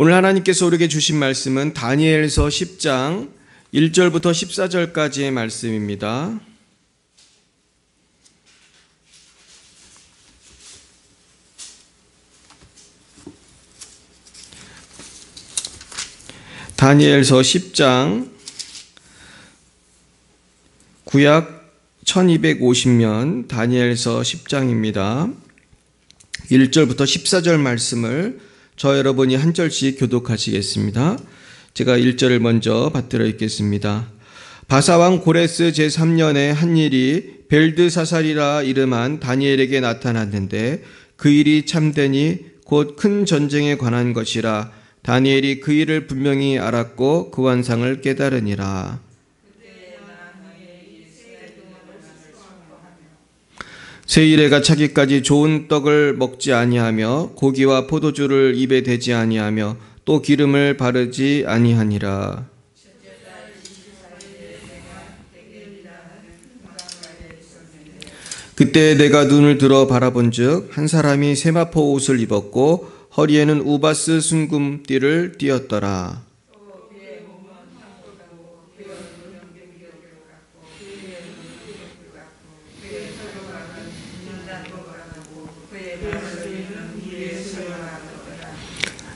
오늘 하나님께서 우리에게 주신 말씀은 다니엘서 10장 1절부터 14절까지의 말씀입니다. 다니엘서 10장 구약 1250년 다니엘서 10장입니다. 1절부터 14절 말씀을 저 여러분이 한 절씩 교독하시겠습니다. 제가 1절을 먼저 받들어 읽겠습니다. 바사왕 고레스 제3년에 한 일이 벨드사살이라 이름한 다니엘에게 나타났는데 그 일이 참되니 곧 큰 전쟁에 관한 것이라. 다니엘이 그 일을 분명히 알았고 그 환상을 깨달으니라. 세 일에가 차기까지 좋은 떡을 먹지 아니하며 고기와 포도주를 입에 대지 아니하며 또 기름을 바르지 아니하니라. 그때 내가 눈을 들어 바라본즉 한 사람이 세마포 옷을 입었고 허리에는 우바스 순금띠를 띠었더라.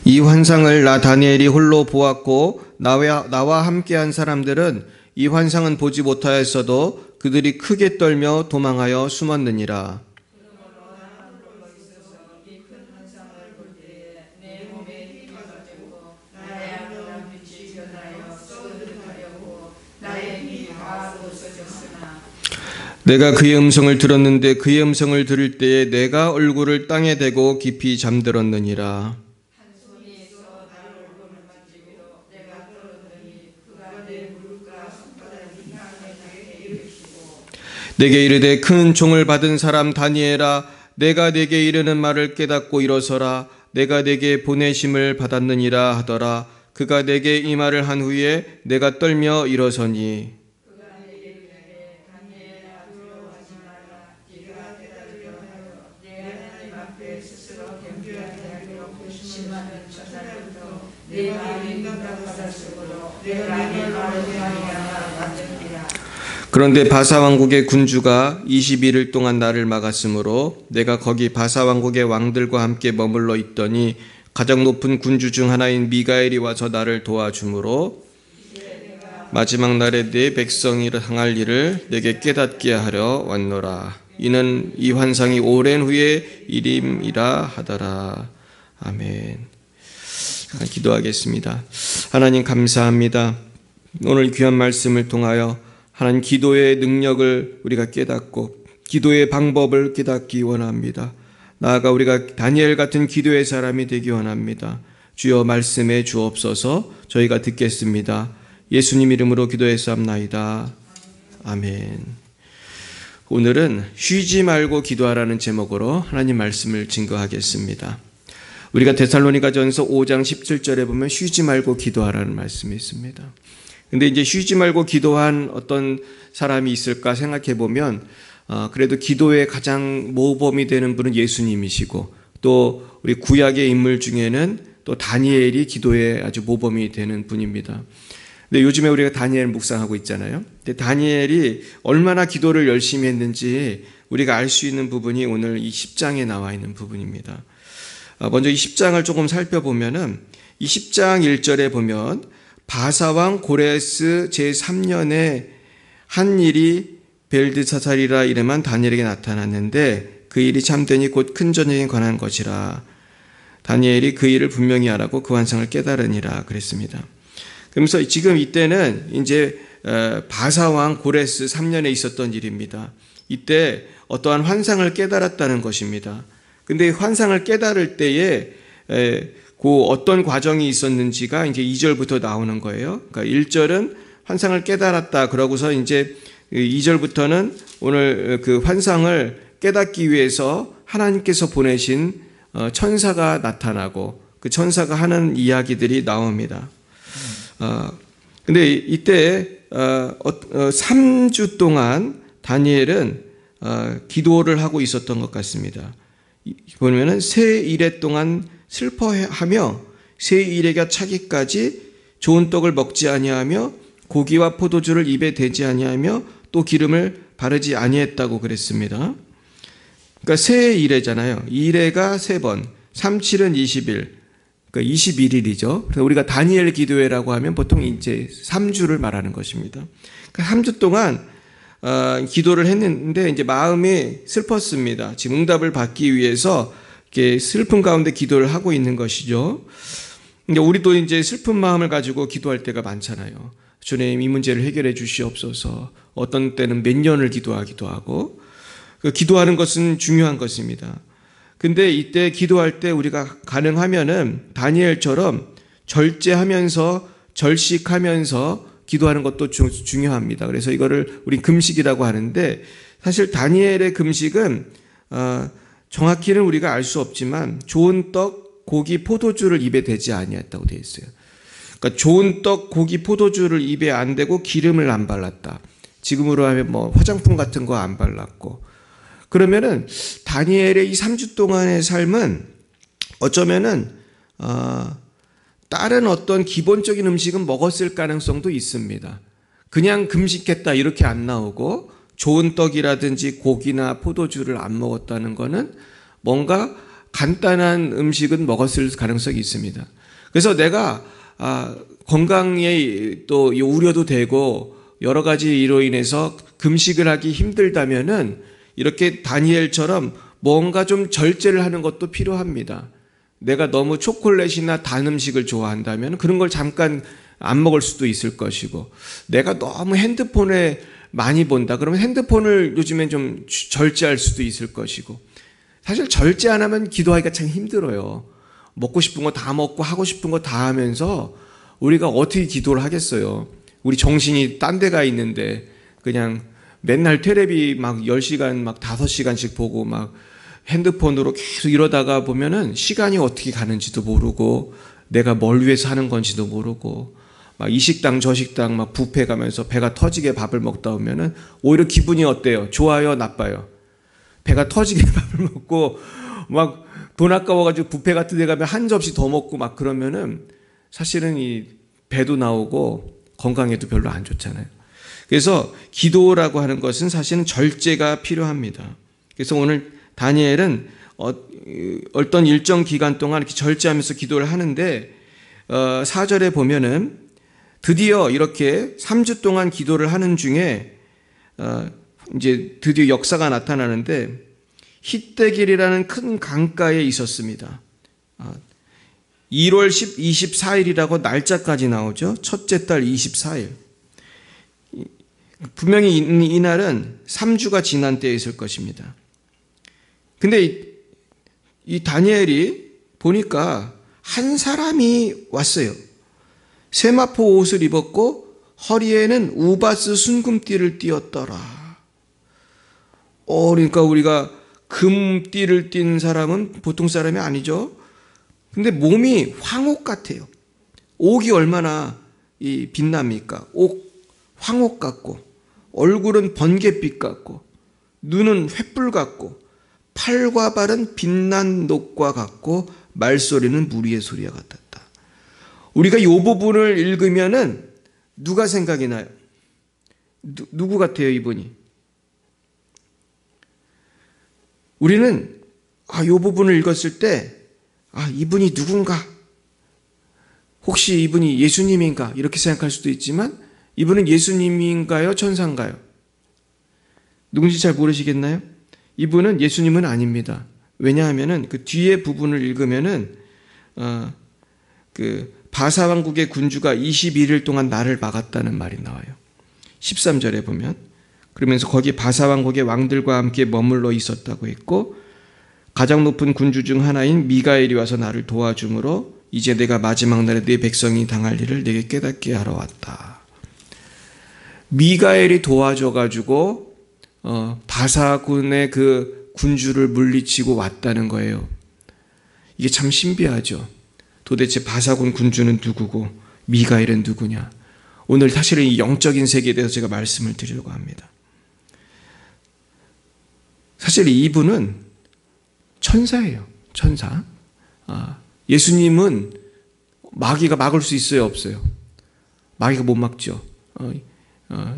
이 환상을 나 다니엘이 홀로 보았고 나와 함께한 사람들은 이 환상은 보지 못하였어도 그들이 크게 떨며 도망하여 숨었느니라. 내가 그의 음성을 들었는데 그의 음성을 들을 때에 내가 얼굴을 땅에 대고 깊이 잠들었느니라. 내게 이르되 큰 총을 받은 사람 다니엘아, 내가 내게 이르는 말을 깨닫고 일어서라. 내가 내게 보내심을 받았느니라 하더라. 그가 내게 이 말을 한 후에 내가 떨며 일어서니 그런데 바사왕국의 군주가 21일 동안 나를 막았으므로 내가 거기 바사왕국의 왕들과 함께 머물러 있더니 가장 높은 군주 중 하나인 미가엘이 와서 나를 도와주므로 마지막 날에 내 백성이 당할 일을 내게 깨닫게 하려 왔노라. 이는 이 환상이 오랜 후의 일임이라 하더라. 아멘. 기도하겠습니다. 하나님 감사합니다. 오늘 귀한 말씀을 통하여 하나님 기도의 능력을 우리가 깨닫고 기도의 방법을 깨닫기 원합니다. 나아가 우리가 다니엘 같은 기도의 사람이 되기 원합니다. 주여 말씀해 주옵소서. 저희가 듣겠습니다. 예수님 이름으로 기도했사옵나이다. 아멘. 오늘은 쉬지 말고 기도하라는 제목으로 하나님 말씀을 증거하겠습니다. 우리가 데살로니가전서 5장 17절에 보면 쉬지 말고 기도하라는 말씀이 있습니다. 근데 이제 쉬지 말고 기도한 어떤 사람이 있을까 생각해 보면 그래도 기도의 가장 모범이 되는 분은 예수님이시고 또 우리 구약의 인물 중에는 또 다니엘이 기도의 아주 모범이 되는 분입니다. 근데 요즘에 우리가 다니엘 묵상하고 있잖아요. 근데 다니엘이 얼마나 기도를 열심히 했는지 우리가 알 수 있는 부분이 오늘 이 10장에 나와 있는 부분입니다. 먼저 이 10장을 조금 살펴보면은 이 10장 1절에 보면 바사왕 고레스 제3년에 한 일이 벨드사살이라 이름한 다니엘에게 나타났는데 그 일이 참되니 곧 큰 전쟁에 관한 것이라. 다니엘이 그 일을 분명히 알았고 그 환상을 깨달으니라 그랬습니다. 그러면서 지금 이때는 이제 바사왕 고레스 3년에 있었던 일입니다. 이때 어떠한 환상을 깨달았다는 것입니다. 근데 환상을 깨달을 때에 그 어떤 과정이 있었는지가 이제 2절부터 나오는 거예요. 그러니까 1절은 환상을 깨달았다. 그러고서 이제 2절부터는 오늘 그 환상을 깨닫기 위해서 하나님께서 보내신 천사가 나타나고 그 천사가 하는 이야기들이 나옵니다. 근데 이때 3주 동안 다니엘은 기도를 하고 있었던 것 같습니다. 보면은 세 일해 동안 슬퍼하며 새 이래가 차기까지 좋은 떡을 먹지 아니하며 고기와 포도주를 입에 대지 아니하며 또 기름을 바르지 아니했다고 그랬습니다. 그러니까 새 이래잖아요. 이래가 3번, 3, 7은 20일, 그러니까 21일이죠. 그래서 우리가 다니엘 기도회라고 하면 보통 이제 3주를 말하는 것입니다. 그러니까 3주 동안 기도를 했는데 이제 마음이 슬펐습니다. 지금 응답을 받기 위해서 이렇게 슬픔 가운데 기도를 하고 있는 것이죠. 근데 우리도 이제 슬픈 마음을 가지고 기도할 때가 많잖아요. 주님, 이 문제를 해결해 주시옵소서. 어떤 때는 몇 년을 기도하기도 하고, 기도하는 것은 중요한 것입니다. 근데 이때 기도할 때 우리가 가능하면은 다니엘처럼 절제하면서 절식하면서 기도하는 것도 중요합니다. 그래서 이거를 우리 금식이라고 하는데, 사실 다니엘의 금식은 정확히는 우리가 알 수 없지만 좋은 떡, 고기, 포도주를 입에 대지 아니했다고 되어 있어요. 그러니까 좋은 떡, 고기, 포도주를 입에 안 대고 기름을 안 발랐다. 지금으로 하면 뭐 화장품 같은 거 안 발랐고. 그러면은 다니엘의 이 3주 동안의 삶은 어쩌면은 다른 어떤 기본적인 음식은 먹었을 가능성도 있습니다. 그냥 금식했다 이렇게 안 나오고 좋은 떡이라든지 고기나 포도주를 안 먹었다는 거는 뭔가 간단한 음식은 먹었을 가능성이 있습니다. 그래서 내가 건강에 또 우려도 되고 여러 가지 이로 인해서 금식을 하기 힘들다면은 이렇게 다니엘처럼 뭔가 좀 절제를 하는 것도 필요합니다. 내가 너무 초콜릿이나 단 음식을 좋아한다면 그런 걸 잠깐 안 먹을 수도 있을 것이고, 내가 너무 핸드폰에 많이 본다 그러면 핸드폰을 요즘엔 좀 절제할 수도 있을 것이고, 사실 절제 안 하면 기도하기가 참 힘들어요. 먹고 싶은 거 다 먹고 하고 싶은 거 다 하면서 우리가 어떻게 기도를 하겠어요. 우리 정신이 딴 데가 있는데 그냥 맨날 테레비 막 10시간 막 5시간씩 보고 막 핸드폰으로 계속 이러다가 보면은 시간이 어떻게 가는지도 모르고 내가 뭘 위해서 하는 건지도 모르고 막 이 식당 저 식당 막 뷔페 가면서 배가 터지게 밥을 먹다 보면은 오히려 기분이 어때요? 좋아요? 나빠요? 배가 터지게 밥을 먹고 막 돈 아까워가지고 뷔페 같은 데 가면 한 접시 더 먹고 막 그러면은 사실은 이 배도 나오고 건강에도 별로 안 좋잖아요. 그래서 기도라고 하는 것은 사실은 절제가 필요합니다. 그래서 오늘 다니엘은 어떤 일정 기간 동안 이렇게 절제하면서 기도를 하는데 4절에 보면은 드디어 이렇게 3주 동안 기도를 하는 중에 이제 드디어 역사가 나타나는데 히데길이라는 큰 강가에 있었습니다. 1월 24일이라고 날짜까지 나오죠. 첫째 달 24일. 분명히 이 날은 3주가 지난 때에 있을 것입니다. 근데 이 다니엘이 보니까 한 사람이 왔어요. 세마포 옷을 입었고 허리에는 우바스 순금띠를 띠었더라. 그러니까 우리가 금띠를 띈 사람은 보통 사람이 아니죠. 근데 몸이 황옥 같아요. 옥이 얼마나 빛납니까? 황옥 같고, 얼굴은 번갯빛 같고, 눈은 횃불 같고, 팔과 발은 빛난 녹과 같고, 말소리는 무리의 소리와 같았다. 우리가 이 부분을 읽으면은 누가 생각이 나요? 누구 같아요, 이분이? 우리는 이 부분을 읽었을 때 이분이 누군가? 혹시 이분이 예수님인가? 이렇게 생각할 수도 있지만 이분은 예수님인가요? 천사인가요? 누군지 잘 모르시겠나요? 이분은 예수님은 아닙니다. 왜냐하면은 그 뒤에 부분을 읽으면은 그 바사왕국의 군주가 21일 동안 나를 막았다는 말이 나와요. 13절에 보면. 그러면서 거기 바사왕국의 왕들과 함께 머물러 있었다고 했고, 가장 높은 군주 중 하나인 미가엘이 와서 나를 도와주므로 이제 내가 마지막 날에 네 백성이 당할 일을 내게 깨닫게 하러 왔다. 미가엘이 도와줘가지고 바사군의 그 군주를 물리치고 왔다는 거예요. 이게 참 신비하죠. 도대체 바사군 군주는 누구고 미가엘은 누구냐? 오늘 사실은 이 영적인 세계에 대해서 제가 말씀을 드리려고 합니다. 사실 이분은 천사예요. 천사. 예수님은 마귀가 막을 수 있어요, 없어요? 마귀가 못 막죠.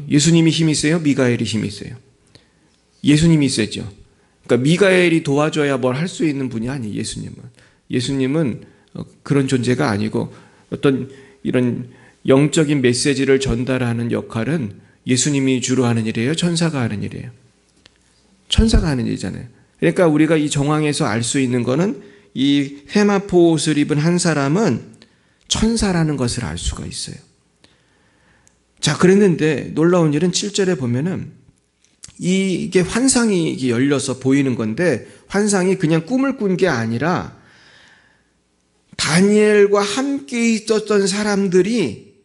예수님이 힘이 세요? 미가엘이 힘이 세요? 예수님이 세죠. 그러니까 미가엘이 도와줘야 뭘 할 수 있는 분이 아니에요. 예수님은 그런 존재가 아니고 어떤 이런 영적인 메시지를 전달하는 역할은 예수님이 주로 하는 일이에요? 천사가 하는 일이에요? 천사가 하는 일이잖아요. 그러니까 우리가 이 정황에서 알 수 있는 거는 이 세마포 옷을 입은 한 사람은 천사라는 것을 알 수가 있어요. 자, 그랬는데 놀라운 일은 7절에 보면은 이게 환상이 열려서 보이는 건데 환상이 그냥 꿈을 꾼 게 아니라 다니엘과 함께 있었던 사람들이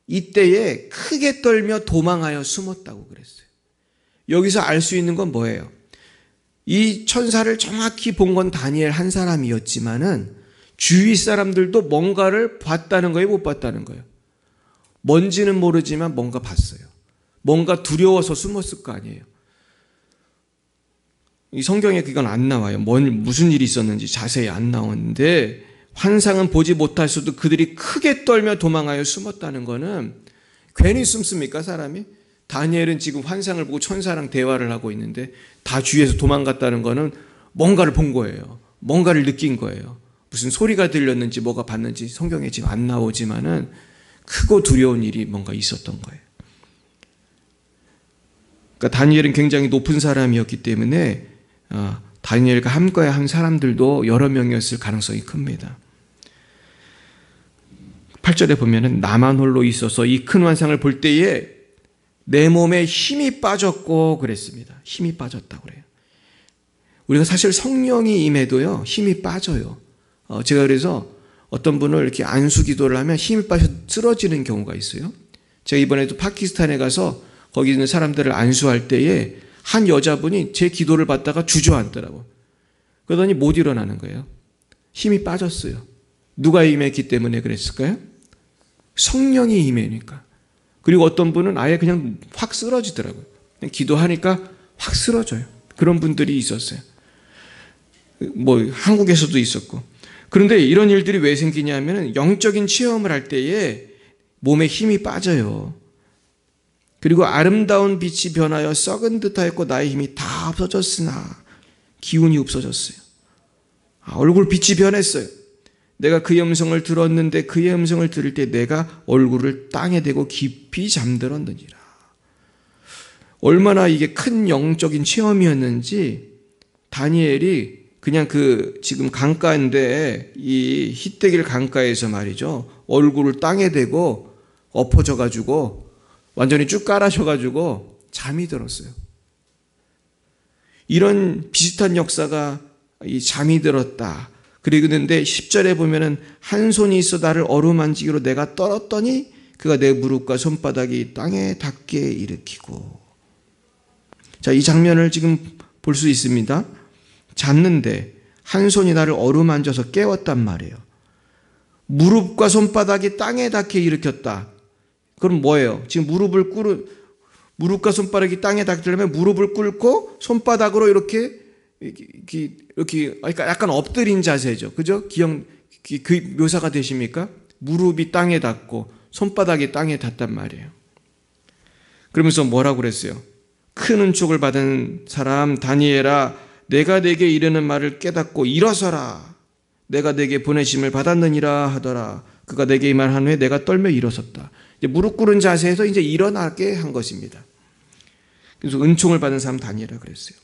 이때에 크게 떨며 도망하여 숨었다고 그랬어요. 여기서 알 수 있는 건 뭐예요? 이 천사를 정확히 본 건 다니엘 한 사람이었지만은 주위 사람들도 뭔가를 봤다는 거예요, 못 봤다는 거예요? 뭔지는 모르지만 뭔가 봤어요. 뭔가 두려워서 숨었을 거 아니에요. 이 성경에 그건 안 나와요. 무슨 일이 있었는지 자세히 안 나오는데 환상은 보지 못하셔도 그들이 크게 떨며 도망하여 숨었다는 거는 괜히 숨습니까, 사람이? 다니엘은 지금 환상을 보고 천사랑 대화를 하고 있는데 다 주위에서 도망갔다는 거는 뭔가를 본 거예요. 뭔가를 느낀 거예요. 무슨 소리가 들렸는지 뭐가 봤는지 성경에 지금 안 나오지만은 크고 두려운 일이 뭔가 있었던 거예요. 그러니까 다니엘은 굉장히 높은 사람이었기 때문에 다니엘과 함께 한 사람들도 여러 명이었을 가능성이 큽니다. 8절에 보면은 나만 홀로 있어서 이 큰 환상을 볼 때에 내 몸에 힘이 빠졌고 그랬습니다. 힘이 빠졌다고 그래요. 우리가 사실 성령이 임해도요, 힘이 빠져요. 제가 그래서 어떤 분을 이렇게 안수 기도를 하면 힘이 빠져 쓰러지는 경우가 있어요. 제가 이번에도 파키스탄에 가서 거기 있는 사람들을 안수할 때에 한 여자분이 제 기도를 받다가 주저앉더라고요. 그러더니 못 일어나는 거예요. 힘이 빠졌어요. 누가 임했기 때문에 그랬을까요? 성령이 임하니까. 그리고 어떤 분은 아예 그냥 확 쓰러지더라고요. 그냥 기도하니까 확 쓰러져요. 그런 분들이 있었어요. 한국에서도 있었고. 그런데 이런 일들이 왜 생기냐면 영적인 체험을 할 때에 몸에 힘이 빠져요. 그리고 아름다운 빛이 변하여 썩은 듯하였고 나의 힘이 다 없어졌으나 기운이 없어졌어요. 얼굴 빛이 변했어요. 내가 그의 음성을 들었는데 그의 음성을 들을 때 내가 얼굴을 땅에 대고 깊이 잠들었느니라. 얼마나 이게 큰 영적인 체험이었는지 다니엘이 그냥 지금 강가인데 이 히데길 강가에서 말이죠. 얼굴을 땅에 대고 엎어져 가지고 완전히 쭉 깔아셔 가지고 잠이 들었어요. 이런 비슷한 역사가 이 잠이 들었다. 그러는데 10절에 보면은 한 손이 있어 나를 어루만지기로 내가 떨었더니 그가 내 무릎과 손바닥이 땅에 닿게 일으키고. 자, 이 장면을 지금 볼 수 있습니다. 잤는데 한 손이 나를 어루만져서 깨웠단 말이에요. 무릎과 손바닥이 땅에 닿게 일으켰다. 그럼 뭐예요? 지금 무릎과 손바닥이 땅에 닿으려면 무릎을 꿇고 손바닥으로 이렇게 그러니까 약간 엎드린 자세죠. 그죠? 그 묘사가 되십니까? 무릎이 땅에 닿고 손바닥이 땅에 닿단 말이에요. 그러면서 뭐라고 그랬어요? 큰 은총을 받은 사람 다니엘아, 내가 내게 이르는 말을 깨닫고 일어서라. 내가 내게 보내심을 받았느니라 하더라. 그가 내게 이 말 한 후에 내가 떨며 일어섰다. 이제 무릎 꿇은 자세에서 이제 일어나게 한 것입니다. 그래서 은총을 받은 사람 다니엘이라 그랬어요.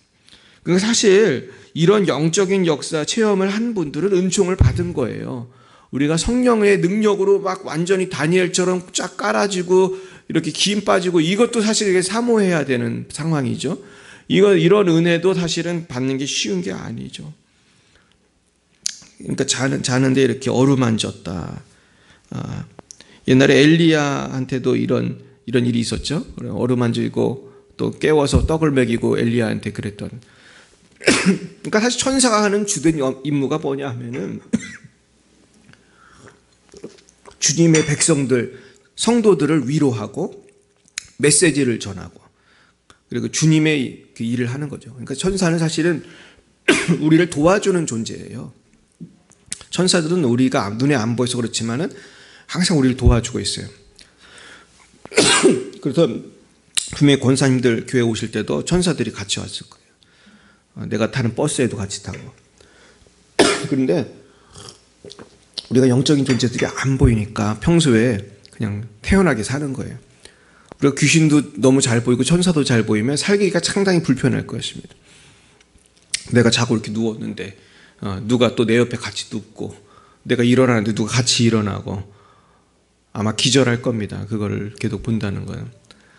그러니까 사실 이런 영적인 역사 체험을 한 분들은 은총을 받은 거예요. 우리가 성령의 능력으로 막 완전히 다니엘처럼 쫙 깔아지고 이렇게 기름 빠지고 이것도 사실 사모해야 되는 상황이죠. 이런 은혜도 사실은 받는 게 쉬운 게 아니죠. 그러니까 자는데 이렇게 어루만졌다. 옛날에 엘리야한테도 이런 일이 있었죠. 어루만지고 또 깨워서 떡을 먹이고 엘리야한테 그랬던. 그러니까 사실 천사가 하는 주된 임무가 뭐냐 하면은 주님의 백성들, 성도들을 위로하고 메시지를 전하고 그리고 주님의 그 일을 하는 거죠. 그러니까 천사는 사실은 우리를 도와주는 존재예요. 천사들은 우리가 눈에 안 보여서 그렇지만은 항상 우리를 도와주고 있어요. 그래서 분명히 권사님들 교회 오실 때도 천사들이 같이 왔을 거예요. 내가 타는 버스에도 같이 타고. 그런데 우리가 영적인 존재들이 안 보이니까 평소에 그냥 태연하게 사는 거예요. 우리가 귀신도 너무 잘 보이고 천사도 잘 보이면 살기가 상당히 불편할 것입니다. 내가 자고 이렇게 누웠는데 누가 또 내 옆에 같이 눕고, 내가 일어나는데 누가 같이 일어나고, 아마 기절할 겁니다. 그거를 계속 본다는 거는.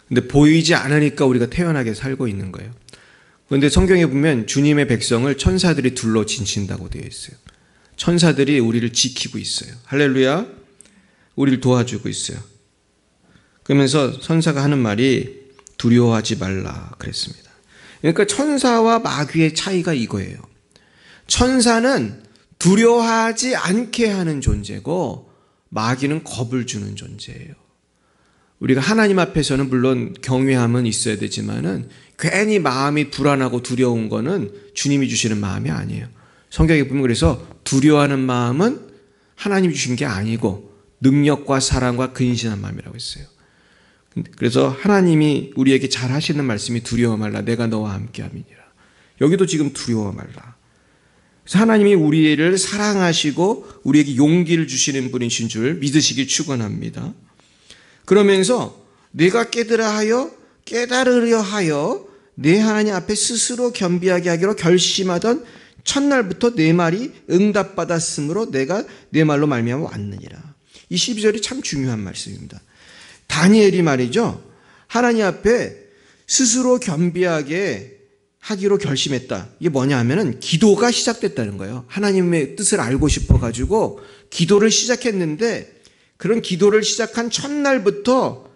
근데 보이지 않으니까 우리가 태연하게 살고 있는 거예요. 그런데 성경에 보면 주님의 백성을 천사들이 둘러 진친다고 되어 있어요. 천사들이 우리를 지키고 있어요. 할렐루야. 우리를 도와주고 있어요. 그러면서 천사가 하는 말이 두려워하지 말라 그랬습니다. 그러니까 천사와 마귀의 차이가 이거예요. 천사는 두려워하지 않게 하는 존재고 마귀는 겁을 주는 존재예요. 우리가 하나님 앞에서는 물론 경외함은 있어야 되지만은 괜히 마음이 불안하고 두려운 거는 주님이 주시는 마음이 아니에요. 성경에 보면 그래서 두려워하는 마음은 하나님이 주신 게 아니고 능력과 사랑과 근신한 마음이라고 했어요. 그래서 하나님이 우리에게 잘 하시는 말씀이 두려워 말라 내가 너와 함께 함이니라. 여기도 지금 두려워 말라. 그래서 하나님이 우리를 사랑하시고 우리에게 용기를 주시는 분이신 줄 믿으시길 축원합니다. 그러면서 내가 깨달으려 하여 내 하나님 앞에 스스로 겸비하게 하기로 결심하던 첫날부터 내 말이 응답받았으므로 내가 내 말로 말미암아 왔느니라. 이 12절이 참 중요한 말씀입니다. 다니엘이 말이죠, 하나님 앞에 스스로 겸비하게 하기로 결심했다. 이게 뭐냐 하면은 기도가 시작됐다는 거예요. 하나님의 뜻을 알고 싶어가지고 기도를 시작했는데, 그런 기도를 시작한 첫날부터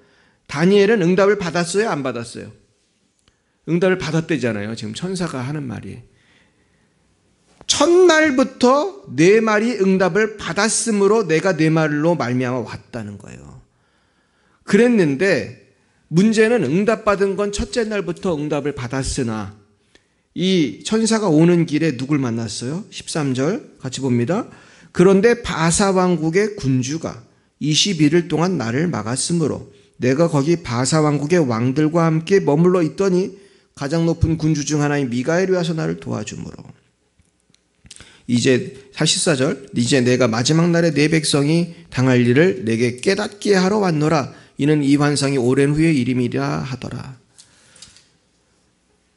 다니엘은 응답을 받았어요, 안 받았어요? 응답을 받았대잖아요. 지금 천사가 하는 말이. 첫날부터 내 말이 응답을 받았으므로 내가 내 말로 말미암아 왔다는 거예요. 그랬는데 문제는 응답받은 건 첫째 날부터 응답을 받았으나 이 천사가 오는 길에 누굴 만났어요? 13절 같이 봅니다. 그런데 바사왕국의 군주가 21일 동안 나를 막았으므로 내가 거기 바사왕국의 왕들과 함께 머물러 있더니 가장 높은 군주 중 하나인 미가엘이 와서 나를 도와주므로. 이제 44절, 이제 내가 마지막 날에 내 백성이 당할 일을 내게 깨닫게 하러 왔노라. 이는 이 환상이 오랜 후의 일임이라 하더라.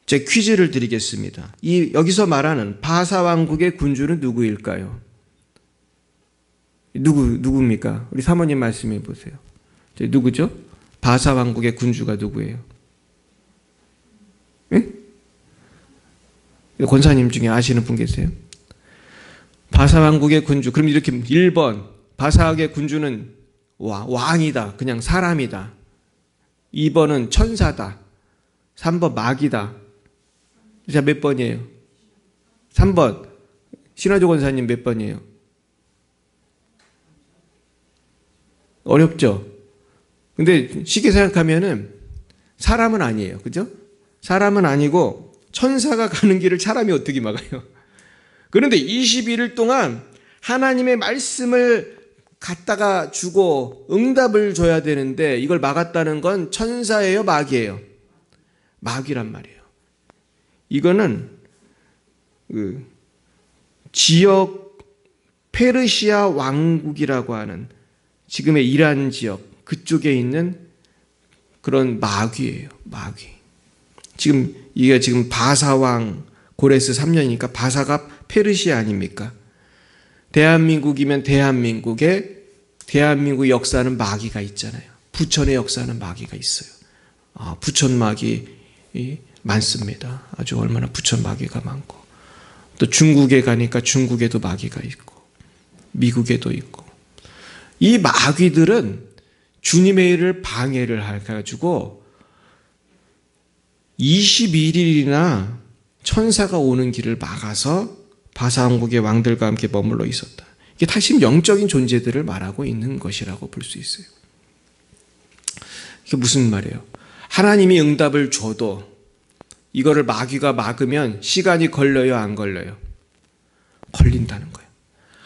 제 퀴즈를 드리겠습니다. 여기서 말하는 바사왕국의 군주는 누구일까요? 누굽니까? 우리 사모님 말씀해 보세요. 누구죠? 바사왕국의 군주가 누구예요? 예? 권사님 중에 아시는 분 계세요? 바사왕국의 군주. 그럼 이렇게 1번 바사왕국의 군주는 왕이다. 그냥 사람이다. 2번은 천사다. 3번 마귀다. 자, 몇 번이에요? 3번. 신화조 권사님 몇 번이에요? 어렵죠? 근데 쉽게 생각하면은 사람은 아니에요. 그죠? 사람은 아니고 천사가 가는 길을 사람이 어떻게 막아요? 그런데 21일 동안 하나님의 말씀을 갖다가 주고 응답을 줘야 되는데 이걸 막았다는 건 천사예요, 마귀예요? 마귀란 말이에요. 이거는 지역 페르시아 왕국이라고 하는 지금의 이란 지역 그쪽에 있는 그런 마귀예요. 마귀. 이게 지금 바사왕 고레스 3년이니까 바사가 페르시아 아닙니까? 대한민국이면 대한민국 역사는 마귀가 있잖아요. 부천의 역사는 마귀가 있어요. 부천 마귀 많습니다. 아주 얼마나 부천 마귀가 많고, 또 중국에 가니까 중국에도 마귀가 있고 미국에도 있고, 이 마귀들은 주님의 일을 방해를 해가지고 21일이나 천사가 오는 길을 막아서 바사왕국의 왕들과 함께 머물러 있었다. 이게 다시 영적인 존재들을 말하고 있는 것이라고 볼 수 있어요. 이게 무슨 말이에요? 하나님이 응답을 줘도 이거를 마귀가 막으면 시간이 걸려요, 안 걸려요? 걸린다는 거예요.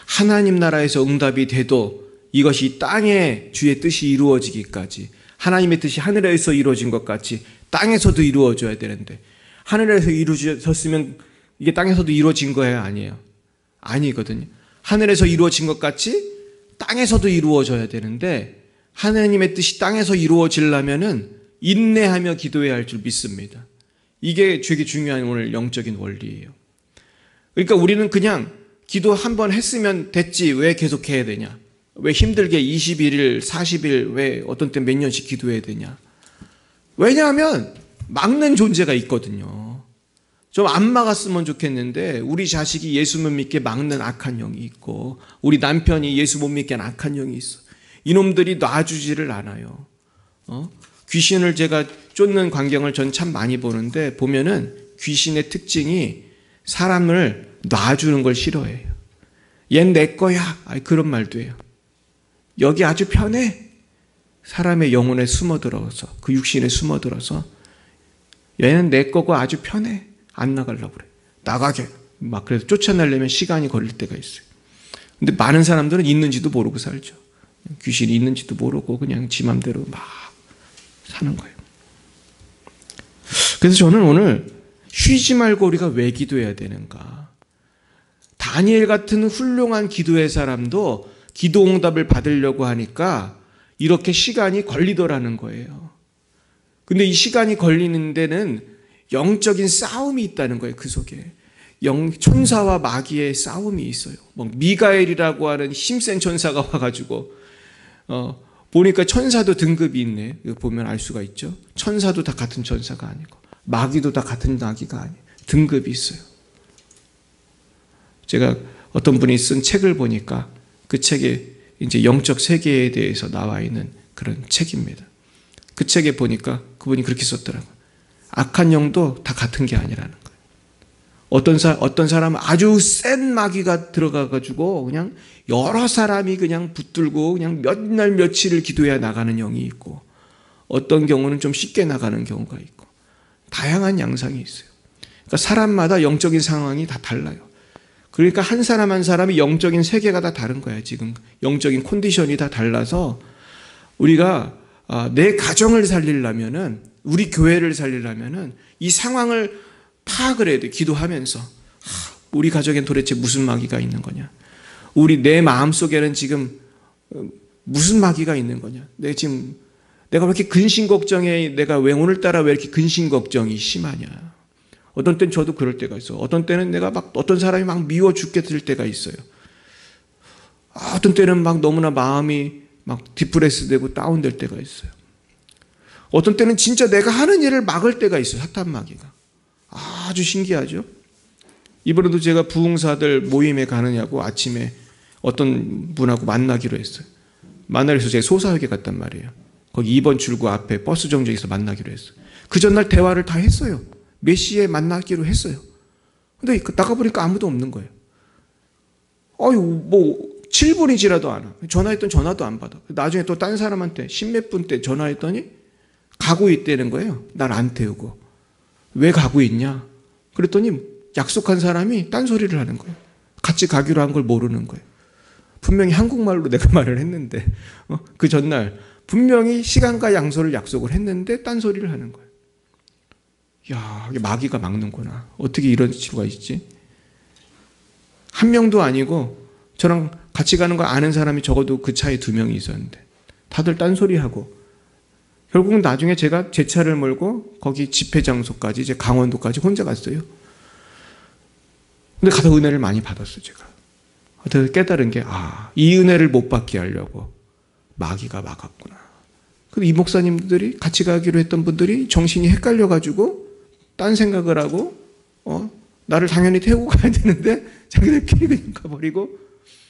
하나님 나라에서 응답이 돼도 이것이 땅에 주의 뜻이 이루어지기까지, 하나님의 뜻이 하늘에서 이루어진 것 같이 땅에서도 이루어져야 되는데, 하늘에서 이루어졌으면 이게 땅에서도 이루어진 거예요? 아니에요. 아니거든요. 하늘에서 이루어진 것 같이 땅에서도 이루어져야 되는데, 하나님의 뜻이 땅에서 이루어지려면은 인내하며 기도해야 할 줄 믿습니다. 이게 되게 중요한 오늘 영적인 원리예요. 그러니까 우리는 그냥 기도 한 번 했으면 됐지 왜 계속 해야 되냐? 왜 힘들게 21일, 40일, 왜 어떤 때 몇 년씩 기도해야 되냐? 왜냐하면 막는 존재가 있거든요. 좀 안 막았으면 좋겠는데, 우리 자식이 예수 못 믿게 막는 악한 영이 있고, 우리 남편이 예수 못 믿게 하는 악한 영이 있어. 이놈들이 놔주지를 않아요. 귀신을 제가 쫓는 광경을 전 참 많이 보는데, 보면은 귀신의 특징이 사람을 놔주는 걸 싫어해요. 얜 내 거야. 그런 말도 해요. 여기 아주 편해. 사람의 영혼에 숨어들어서, 그 육신에 숨어들어서 얘는 내 거고 아주 편해. 안 나가려고 그래. 나가게. 막 그래서 쫓아내려면 시간이 걸릴 때가 있어요. 근데 많은 사람들은 있는지도 모르고 살죠. 귀신이 있는지도 모르고 그냥 지 맘대로 막 사는 거예요. 그래서 저는 오늘 쉬지 말고 우리가 왜 기도해야 되는가? 다니엘 같은 훌륭한 기도의 사람도 기도 응답을 받으려고 하니까 이렇게 시간이 걸리더라는 거예요. 근데 이 시간이 걸리는 데는 영적인 싸움이 있다는 거예요. 그 속에 천사와 마귀의 싸움이 있어요. 미가엘이라고 하는 힘센 천사가 와가지고 보니까 천사도 등급이 있네. 이거 보면 알 수가 있죠. 천사도 다 같은 천사가 아니고 마귀도 다 같은 마귀가 아니에요. 등급이 있어요. 제가 어떤 분이 쓴 책을 보니까 그 책에 이제 영적 세계에 대해서 나와 있는 그런 책입니다. 그 책에 보니까 그분이 그렇게 썼더라고요. 악한 영도 다 같은 게 아니라는 거예요. 어떤 사람은 아주 센 마귀가 들어가가지고 그냥 여러 사람이 그냥 붙들고 그냥 몇 날 며칠을 기도해야 나가는 영이 있고, 어떤 경우는 좀 쉽게 나가는 경우가 있고, 다양한 양상이 있어요. 그러니까 사람마다 영적인 상황이 다 달라요. 그러니까 한 사람 한 사람이 영적인 세계가 다 다른 거예요. 지금 영적인 컨디션이 다 달라서 우리가 내 가정을 살리려면은, 우리 교회를 살리려면은 이 상황을 파악을 해야 돼. 기도하면서 우리 가정엔 도대체 무슨 마귀가 있는 거냐? 내 마음 속에는 지금 무슨 마귀가 있는 거냐? 내가 왜 이렇게 근심 걱정해? 내가 왜 오늘따라 왜 이렇게 근심 걱정이 심하냐? 어떤 때는 저도 그럴 때가 있어. 어떤 때는 내가 어떤 사람이 막 미워 죽게 될 때가 있어요. 어떤 때는 너무나 마음이 디프레스 되고 다운될 때가 있어요. 어떤 때는 진짜 내가 하는 일을 막을 때가 있어요. 사탄 마귀가. 아주 신기하죠. 이번에도 제가 부흥사들 모임에 가느냐고 아침에 어떤 분하고 만나기로 했어요. 만나기로 해서 제가 소사역에 갔단 말이에요. 거기 2번 출구 앞에 버스 정류장에서 만나기로 했어요. 그 전날 대화를 다 했어요. 몇 시에 만나기로 했어요. 근데 나가보니까 아무도 없는 거예요. 7분이 지나도 안 와. 전화했더니 전화도 안 받아. 나중에 또 딴 사람한테 10몇 분 때 전화했더니 가고 있다는 거예요. 날 안 태우고. 왜 가고 있냐? 그랬더니 약속한 사람이 딴소리를 하는 거예요. 같이 가기로 한 걸 모르는 거예요. 분명히 한국말로 내가 말을 했는데 그 전날 분명히 시간과 장소를 약속을 했는데 딴소리를 하는 거예요. 야, 이게 마귀가 막는구나. 어떻게 이런 수가 있지? 한 명도 아니고 저랑 같이 가는 거 아는 사람이 적어도 그 차에 2명이 있었는데 다들 딴소리하고, 결국은 나중에 제가 제 차를 몰고 거기 집회 장소까지, 이제 강원도까지 혼자 갔어요. 근데 가서 은혜를 많이 받았어요, 제가. 그래서 깨달은 게, 이 은혜를 못 받게 하려고 마귀가 막았구나. 근데 이 목사님들이 같이 가기로 했던 분들이 정신이 헷갈려가지고 딴 생각을 하고, 나를 당연히 태우고 가야 되는데 자기들끼리 그냥 가버리고,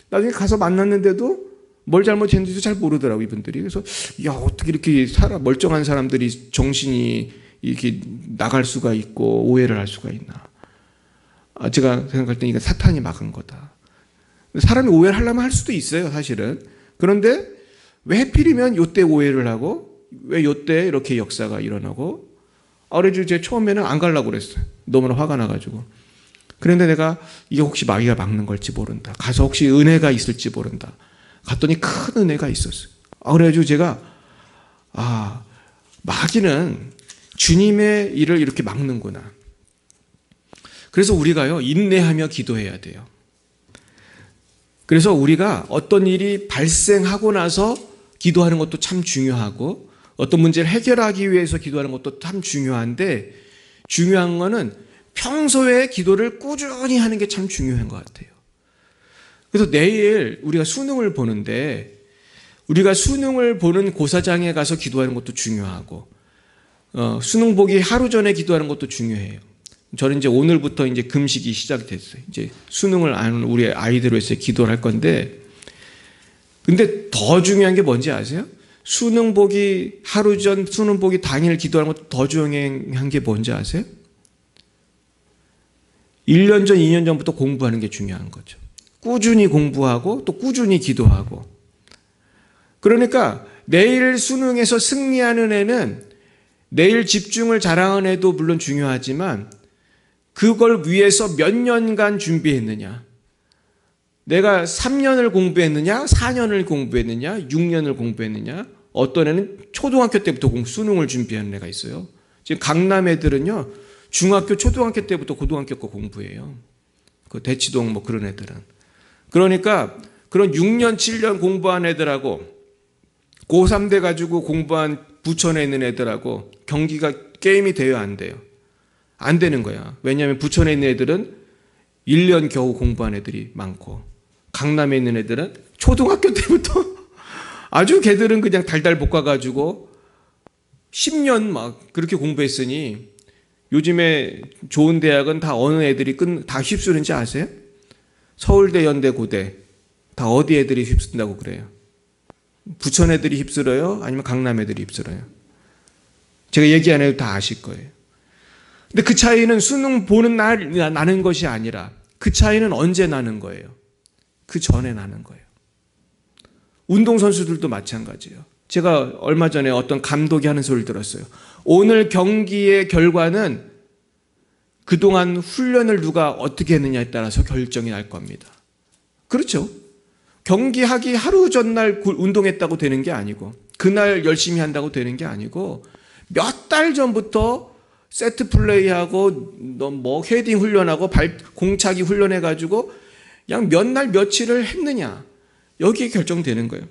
나중에 가서 만났는데도 뭘 잘못했는지도 잘 모르더라고, 이분들이. 그래서, 어떻게 이렇게 멀쩡한 사람들이 정신이 이렇게 나갈 수가 있고, 오해를 할 수가 있나. 제가 생각할 때 이거 사탄이 막은 거다. 사람이 오해를 하려면 할 수도 있어요, 사실은. 그런데 왜 하필이면 요때 오해를 하고, 왜 요때 이렇게 역사가 일어나고, 그래서 제가 처음에는 안 가려고 그랬어요. 너무나 화가 나가지고. 그런데 내가 이게 혹시 마귀가 막는 걸지 모른다. 가서 혹시 은혜가 있을지 모른다. 갔더니 큰 은혜가 있었어요. 그래가지고 제가 마귀는 주님의 일을 이렇게 막는구나. 그래서 우리가요, 인내하며 기도해야 돼요. 그래서 우리가 어떤 일이 발생하고 나서 기도하는 것도 참 중요하고, 어떤 문제를 해결하기 위해서 기도하는 것도 참 중요한데, 중요한 거는 평소에 기도를 꾸준히 하는 게 참 중요한 것 같아요. 그래서 내일 우리가 수능을 보는데, 우리가 수능을 보는 고사장에 가서 기도하는 것도 중요하고, 수능 보기 하루 전에 기도하는 것도 중요해요. 저는 이제 오늘부터 이제 금식이 시작됐어요. 이제 수능을 아는 우리 아이들을 위해서 기도를 할 건데, 근데 더 중요한 게 뭔지 아세요? 수능 보기 하루 전, 수능 보기 당일 기도하는 것도 더 중요한 게 뭔지 아세요? 1년 전, 2년 전부터 공부하는 게 중요한 거죠. 꾸준히 공부하고 또 꾸준히 기도하고. 그러니까 내일 수능에서 승리하는 애는 내일 집중을 잘하는 애도 물론 중요하지만 그걸 위해서 몇 년간 준비했느냐. 내가 3년을 공부했느냐, 4년을 공부했느냐, 6년을 공부했느냐. 어떤 애는 초등학교 때부터 수능을 준비하는 애가 있어요. 지금 강남 애들은요, 중학교, 초등학교 때부터 고등학교 거 공부해요. 그 대치동 뭐 그런 애들은. 그러니까 그런 6년, 7년 공부한 애들하고 고3 돼가지고 공부한 부천에 있는 애들하고 경기가 게임이 돼요, 안 돼요? 안 되는 거야. 왜냐하면 부천에 있는 애들은 1년 겨우 공부한 애들이 많고, 강남에 있는 애들은 초등학교 때부터 아주 걔들은 그냥 달달 볶아가지고 10년 막 그렇게 공부했으니 요즘에 좋은 대학은 다 어느 애들이 다 휩쓰는지 아세요? 서울대, 연대, 고대 다 어디 애들이 휩쓴다고 그래요? 부천 애들이 휩쓸어요? 아니면 강남 애들이 휩쓸어요? 제가 얘기 안 해도 다 아실 거예요. 근데 그 차이는 수능 보는 날 나는 것이 아니라 그 차이는 언제 나는 거예요? 그 전에 나는 거예요. 운동선수들도 마찬가지예요. 제가 얼마 전에 어떤 감독이 하는 소리를 들었어요. 오늘 경기의 결과는 그동안 훈련을 누가 어떻게 했느냐에 따라서 결정이 날 겁니다. 그렇죠. 경기하기 하루 전날 운동했다고 되는 게 아니고, 그날 열심히 한다고 되는 게 아니고, 몇 달 전부터 세트 플레이하고 뭐 헤딩 훈련하고 공차기 훈련해가지고 그냥 몇 날 며칠을 했느냐, 여기에 결정되는 거예요.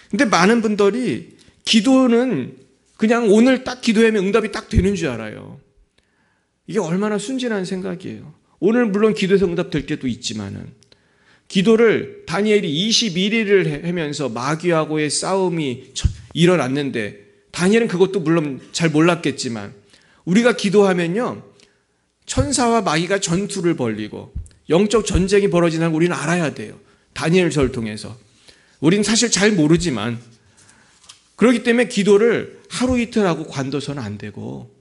근데 많은 분들이 기도는 그냥 오늘 딱 기도하면 응답이 딱 되는 줄 알아요. 이게 얼마나 순진한 생각이에요. 오늘 물론 기도해서 응답될 때도 있지만은, 기도를 다니엘이 21일을 하면서 마귀하고의 싸움이 일어났는데, 다니엘은 그것도 물론 잘 몰랐겠지만, 우리가 기도하면요, 천사와 마귀가 전투를 벌이고 영적 전쟁이 벌어지는 걸 우리는 알아야 돼요. 다니엘서를 통해서. 우리는 사실 잘 모르지만, 그렇기 때문에 기도를 하루 이틀 하고 관둬서는 안 되고,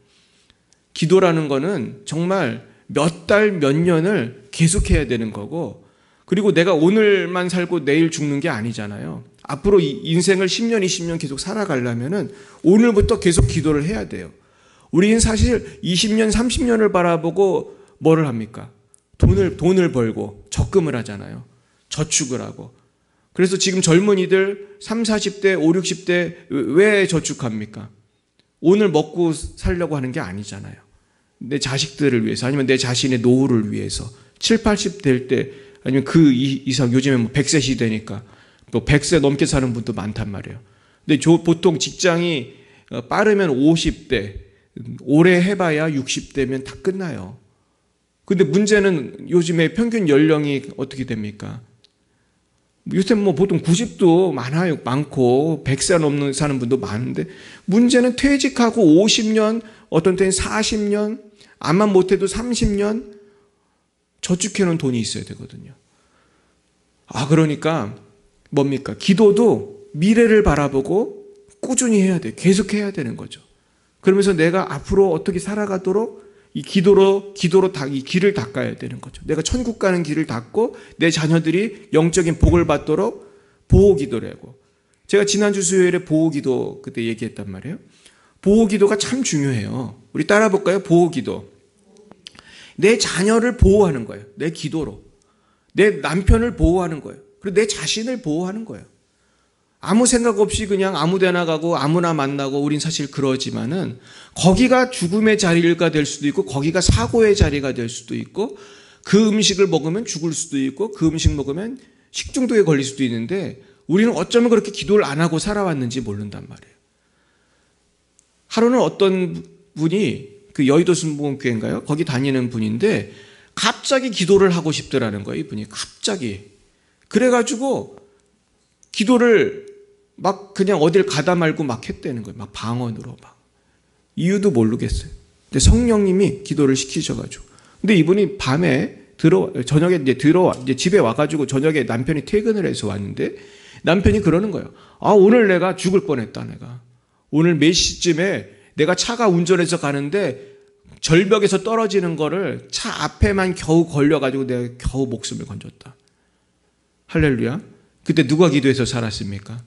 기도라는 거는 정말 몇 달, 몇 년을 계속해야 되는 거고, 그리고 내가 오늘만 살고 내일 죽는 게 아니잖아요. 앞으로 인생을 10년, 20년 계속 살아가려면은 오늘부터 계속 기도를 해야 돼요. 우리는 사실 20년, 30년을 바라보고 뭐를 합니까? 돈을 벌고 적금을 하잖아요. 저축을 하고. 그래서 지금 젊은이들 30, 40대, 50, 60대 왜 저축합니까? 오늘 먹고 살려고 하는 게 아니잖아요. 내 자식들을 위해서, 아니면 내 자신의 노후를 위해서. 7, 80 될 때, 아니면 그 이상, 요즘에 뭐 100세 시대니까 또 100세 넘게 사는 분도 많단 말이에요. 근데 보통 직장이 빠르면 50대, 오래 해봐야 60대면 다 끝나요. 근데 문제는 요즘에 평균 연령이 어떻게 됩니까? 요새 뭐 보통 90도 많고 100세 넘는 사는 분도 많은데, 문제는 퇴직하고 50년, 어떤 때는 40년, 암만 못해도 30년 저축해놓은 돈이 있어야 되거든요. 그러니까 뭡니까? 기도도 미래를 바라보고 꾸준히 해야 돼. 계속 해야 되는 거죠. 그러면서 내가 앞으로 어떻게 살아가도록 이 기도로 이 길을 닦아야 되는 거죠. 내가 천국 가는 길을 닦고 내 자녀들이 영적인 복을 받도록 보호기도를 하고. 제가 지난주 수요일에 보호기도 그때 얘기했단 말이에요. 보호기도가 참 중요해요. 우리 따라 볼까요? 보호기도. 내 자녀를 보호하는 거예요. 내 기도로. 내 남편을 보호하는 거예요. 그리고 내 자신을 보호하는 거예요. 아무 생각 없이 그냥 아무 데나 가고 아무나 만나고 우린 사실 그러지만은 거기가 죽음의 자리가 될 수도 있고 거기가 사고의 자리가 될 수도 있고 그 음식을 먹으면 죽을 수도 있고 그 음식 먹으면 식중독에 걸릴 수도 있는데 우리는 어쩌면 그렇게 기도를 안 하고 살아왔는지 모른단 말이에요. 하루는 어떤 분이 그 여의도 순복음교회인가요? 거기 다니는 분인데 갑자기 기도를 하고 싶더라는 거예요. 이분이 갑자기. 그래가지고 기도를 막 그냥 어딜 가다 말고 막 했다는 거예요. 막 방언으로 막. 이유도 모르겠어요. 근데 성령님이 기도를 시키셔가지고. 근데 이분이 밤에 저녁에 이제 집에 와가지고 저녁에 남편이 퇴근을 해서 왔는데 남편이 그러는 거예요. 아, 오늘 내가 죽을 뻔했다, 내가. 오늘 몇 시쯤에 내가 차가 운전해서 가는데 절벽에서 떨어지는 거를 차 앞에만 겨우 걸려가지고 내가 겨우 목숨을 건졌다. 할렐루야. 그때 누가 기도해서 살았습니까?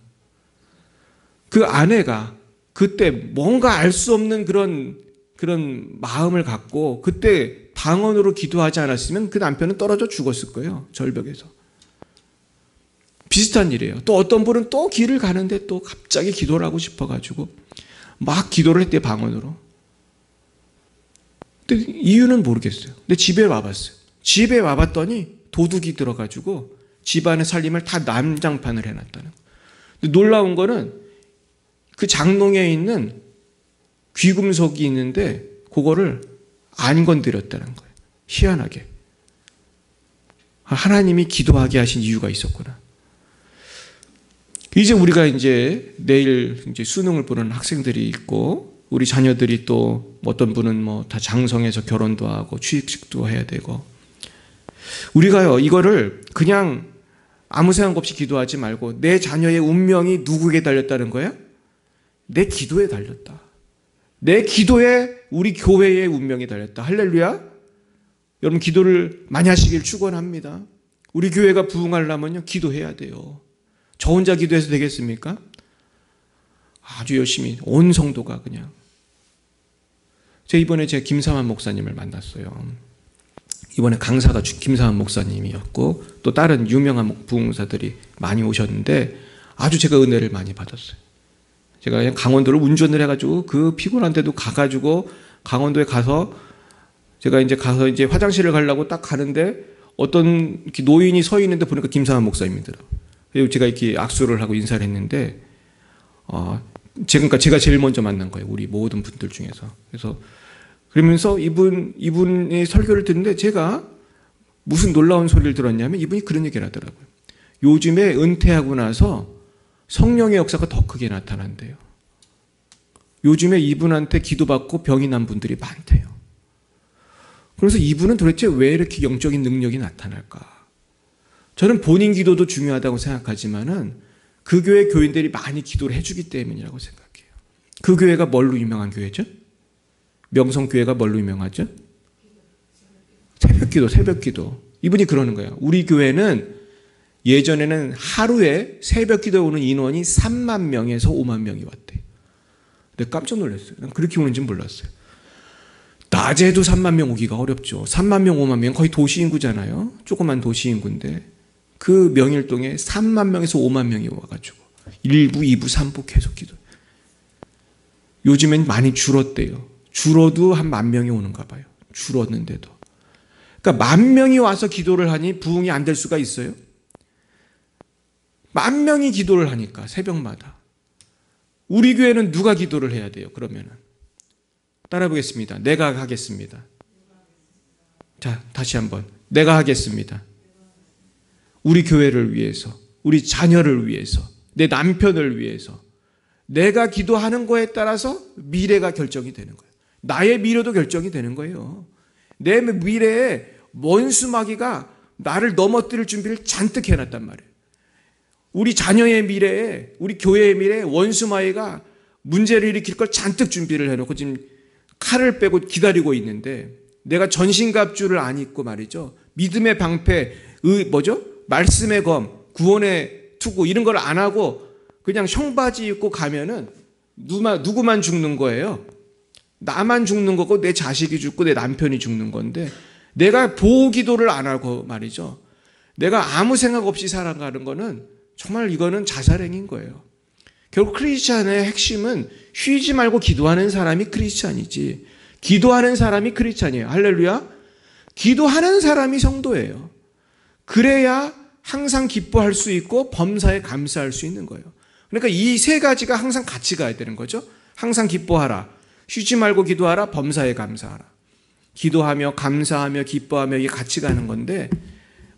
그 아내가 그때 뭔가 알 수 없는 그런 마음을 갖고 그때 방언으로 기도하지 않았으면 그 남편은 떨어져 죽었을 거예요. 절벽에서. 비슷한 일이에요. 또 어떤 분은 또 길을 가는데 또 갑자기 기도를 하고 싶어가지고 막 기도를 했대요. 방언으로. 근데 이유는 모르겠어요. 근데 집에 와봤어요. 집에 와봤더니 도둑이 들어가지고 집안의 살림을 다 난장판을 해놨다는 거예요. 근데 놀라운 거는 그 장롱에 있는 귀금속이 있는데 그거를 안 건드렸다는 거예요. 희한하게. 하나님이 기도하게 하신 이유가 있었구나. 이제 우리가 이제 내일 이제 수능을 보는 학생들이 있고 우리 자녀들이 또 어떤 분은 뭐 다 장성해서 결혼도 하고 취직도 해야 되고 우리가요 이거를 그냥 아무 생각 없이 기도하지 말고 내 자녀의 운명이 누구에게 달렸다는 거예요? 내 기도에 달렸다. 내 기도에 우리 교회의 운명이 달렸다. 할렐루야. 여러분 기도를 많이 하시길 축원합니다. 우리 교회가 부흥하려면요 기도해야 돼요. 저 혼자 기도해서 되겠습니까? 아주 열심히 온 성도가 그냥. 이번에 제가 김사만 목사님을 만났어요. 이번에 강사가 김사만 목사님이었고 또 다른 유명한 부흥사들이 많이 오셨는데 아주 제가 은혜를 많이 받았어요. 제가 그냥 강원도를 운전을 해가지고 그 피곤한데도 가가지고 강원도에 가서 제가 이제 화장실을 가려고 딱 가는데 어떤 노인이 서 있는데 보니까 김사만 목사님이더라고요. 그리고 제가 이렇게 악수를 하고 인사를 했는데, 그러니까 제가 제일 먼저 만난 거예요. 우리 모든 분들 중에서. 그래서 그러면서 이분의 설교를 듣는데 제가 무슨 놀라운 소리를 들었냐면 이분이 그런 얘기를 하더라고요. 요즘에 은퇴하고 나서 성령의 역사가 더 크게 나타난대요. 요즘에 이분한테 기도받고 병이 난 분들이 많대요. 그래서 이분은 도대체 왜 이렇게 영적인 능력이 나타날까? 저는 본인 기도도 중요하다고 생각하지만은 그 교회 교인들이 많이 기도를 해주기 때문이라고 생각해요. 그 교회가 뭘로 유명한 교회죠? 명성교회가 뭘로 유명하죠? 새벽기도. 이분이 그러는 거예요. 우리 교회는 예전에는 하루에 새벽기도에 오는 인원이 3만 명에서 5만 명이 왔대요. 내가 깜짝 놀랐어요. 난 그렇게 오는지 몰랐어요. 낮에도 3만 명 오기가 어렵죠. 3만 명, 5만 명 거의 도시인구잖아요. 조그만 도시인구인데 그 명일동에 3만 명에서 5만 명이 와가지고 1부, 2부, 3부 계속 기도. 요즘엔 많이 줄었대요. 줄어도 한 10,000명이 오는가 봐요. 줄었는데도. 그러니까 10,000명이 와서 기도를 하니 부흥이 안 될 수가 있어요? 10,000명이 기도를 하니까 새벽마다. 우리 교회는 누가 기도를 해야 돼요? 그러면은 따라 보겠습니다. 내가 하겠습니다. 자, 다시 한번. 내가 하겠습니다. 우리 교회를 위해서, 우리 자녀를 위해서, 내 남편을 위해서 내가 기도하는 거에 따라서 미래가 결정이 되는 거예요. 나의 미래도 결정이 되는 거예요. 내 미래에 원수마귀가 나를 넘어뜨릴 준비를 잔뜩 해놨단 말이에요. 우리 자녀의 미래에, 우리 교회의 미래에 원수마귀가 문제를 일으킬 걸 잔뜩 준비를 해놓고 지금 칼을 빼고 기다리고 있는데 내가 전신갑주를 안 입고 말이죠. 믿음의 방패, 말씀의 검, 구원의 투구 이런 걸 안 하고 그냥 청바지 입고 가면은 누구만 죽는 거예요. 나만 죽는 거고 내 자식이 죽고 내 남편이 죽는 건데 내가 보호 기도를 안 하고 말이죠. 내가 아무 생각 없이 살아가는 거는 정말 이거는 자살행위인 거예요. 결국 크리스찬의 핵심은 쉬지 말고 기도하는 사람이 크리스찬이지, 기도하는 사람이 크리스찬이에요. 할렐루야. 기도하는 사람이 성도예요. 그래야 항상 기뻐할 수 있고 범사에 감사할 수 있는 거예요. 그러니까 이 세 가지가 항상 같이 가야 되는 거죠. 항상 기뻐하라, 쉬지 말고 기도하라, 범사에 감사하라. 기도하며 감사하며 기뻐하며 이게 같이 가는 건데,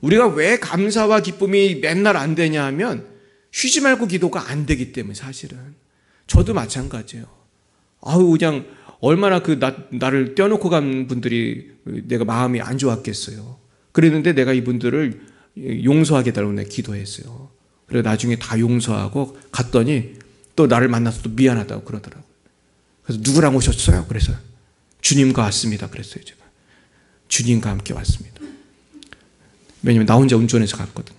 우리가 왜 감사와 기쁨이 맨날 안 되냐 하면 쉬지 말고 기도가 안 되기 때문에. 사실은 저도 마찬가지예요. 그냥 얼마나 나를 떼어놓고 간 분들이 내가 마음이 안 좋았겠어요. 그랬는데 내가 이분들을 용서하게 달라고 내가 기도했어요. 그래서 나중에 다 용서하고 갔더니 또 나를 만나서 또 미안하다고 그러더라고요. 그래서 누구랑 오셨어요? 그래서 주님과 왔습니다. 그랬어요. 제가 주님과 함께 왔습니다. 왜냐면 나 혼자 운전해서 갔거든.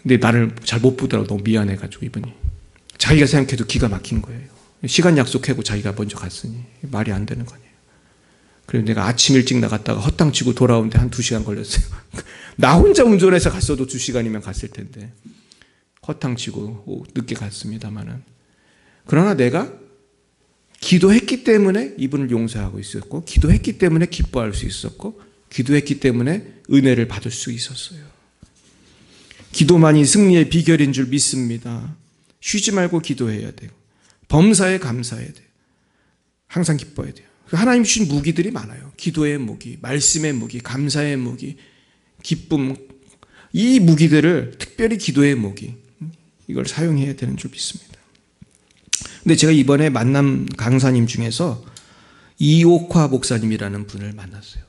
근데 나를 잘 못 보더라고. 너무 미안해가지고 이분이. 자기가 생각해도 기가 막힌 거예요. 시간 약속하고 자기가 먼저 갔으니 말이 안 되는 거네요. 그래서 내가 아침 일찍 나갔다가 헛땅치고 돌아오는데 한 2시간 걸렸어요. 나 혼자 운전해서 갔어도 2시간이면 갔을 텐데 헛땅치고 늦게 갔습니다만은, 그러나 내가 기도했기 때문에 이분을 용서하고 있었고, 기도했기 때문에 기뻐할 수 있었고, 기도했기 때문에 은혜를 받을 수 있었어요. 기도만이 승리의 비결인 줄 믿습니다. 쉬지 말고 기도해야 돼요. 범사에 감사해야 돼요. 항상 기뻐야 돼요. 하나님 주신 무기들이 많아요. 기도의 무기, 말씀의 무기, 감사의 무기, 기쁨, 이 무기들을, 특별히 기도의 무기, 이걸 사용해야 되는 줄 믿습니다. 근데 제가 이번에 만난 강사님 중에서 이옥화 목사님이라는 분을 만났어요.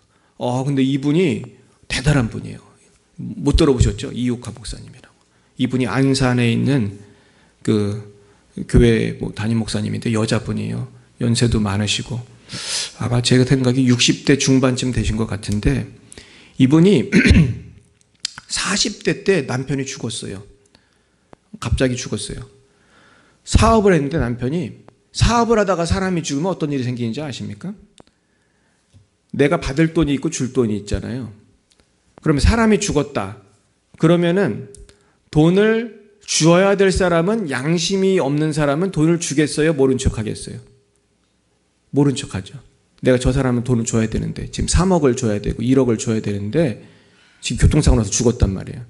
근데 이분이 대단한 분이에요. 못 들어보셨죠? 이옥화 목사님이라고. 이분이 안산에 있는 그 교회 담임 목사님인데 여자분이에요. 연세도 많으시고 아마 제가 생각에 60대 중반쯤 되신 것 같은데, 이분이 40대 때 남편이 죽었어요. 갑자기 죽었어요. 사업을 했는데 남편이, 사업을 하다가 사람이 죽으면 어떤 일이 생기는지 아십니까? 내가 받을 돈이 있고 줄 돈이 있잖아요. 그러면 사람이 죽었다. 그러면은 돈을 주어야 될 사람은, 양심이 없는 사람은 돈을 주겠어요? 모른 척 하겠어요? 모른 척 하죠. 내가 저 사람은 돈을 줘야 되는데, 지금 3억을 줘야 되고 1억을 줘야 되는데 지금 교통사고 나서 죽었단 말이에요.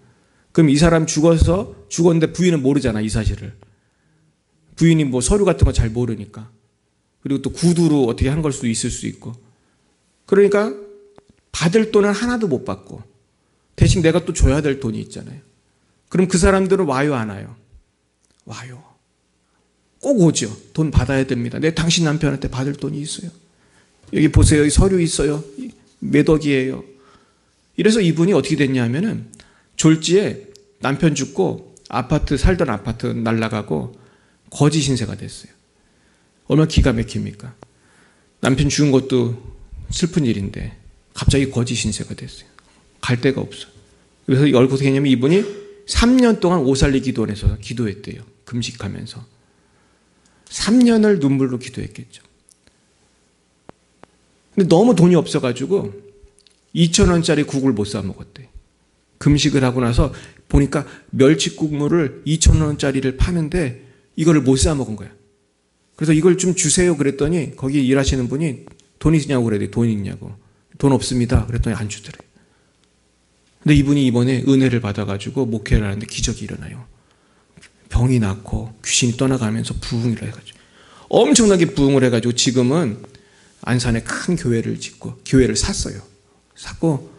그럼 이 사람 죽었는데 부인은 모르잖아, 이 사실을. 부인이 뭐 서류 같은 거 잘 모르니까. 그리고 또 구두로 어떻게 한 걸 수도 있을 수 있고. 그러니까 받을 돈은 하나도 못 받고 대신 내가 또 줘야 될 돈이 있잖아요. 그럼 그 사람들은 와요, 안 와요? 와요. 꼭 오죠. 돈 받아야 됩니다. 당신 남편한테 받을 돈이 있어요. 여기 보세요. 여기 서류 있어요. 몇 억이에요. 이래서 이분이 어떻게 됐냐면은 졸지에 남편 죽고 살던 아파트 날라가고 거지 신세가 됐어요. 얼마나 기가 막힙니까? 남편 죽은 것도 슬픈 일인데 갑자기 거지 신세가 됐어요. 갈 데가 없어요. 그래서 어떻게 했냐면 이분이 3년 동안 오살리 기도원에서 기도했대요. 금식하면서. 3년을 눈물로 기도했겠죠. 근데 너무 돈이 없어가지고 2,000원짜리 국을 못 사 먹었대. 금식을 하고 나서 보니까 멸치국물을 2,000원짜리를 파는데 이거를 못 사 먹은 거야. 그래서 이걸 좀 주세요 그랬더니 거기 일하시는 분이 돈 있냐고 그래요. 돈 있냐고. 돈 없습니다. 그랬더니 안 주더래요. 근데 이분이 이번에 은혜를 받아가지고 목회를 하는데 기적이 일어나요. 병이 낫고 귀신이 떠나가면서 부흥을 해가지고 엄청나게 부흥을 해가지고 지금은 안산에 큰 교회를 짓고 교회를 샀어요. 샀고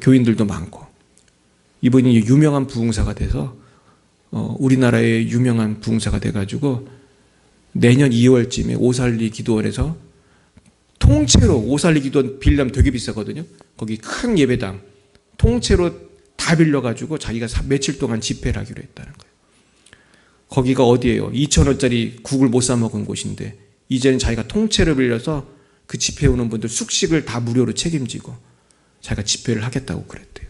교인들도 많고 이분이 유명한 부흥사가 돼서 우리나라의 유명한 부흥사가 돼가지고 내년 2월쯤에 오살리 기도원에서 통째로, 오살리 기도원 빌려면 되게 비싸거든요. 거기 큰 예배당 통째로 다 빌려가지고 자기가 며칠 동안 집회를 하기로 했다는 거예요. 거기가 어디예요? 2,000원짜리 국을 못 사 먹은 곳인데 이제는 자기가 통째로 빌려서 그 집회 오는 분들 숙식을 다 무료로 책임지고 자기가 집회를 하겠다고 그랬대요.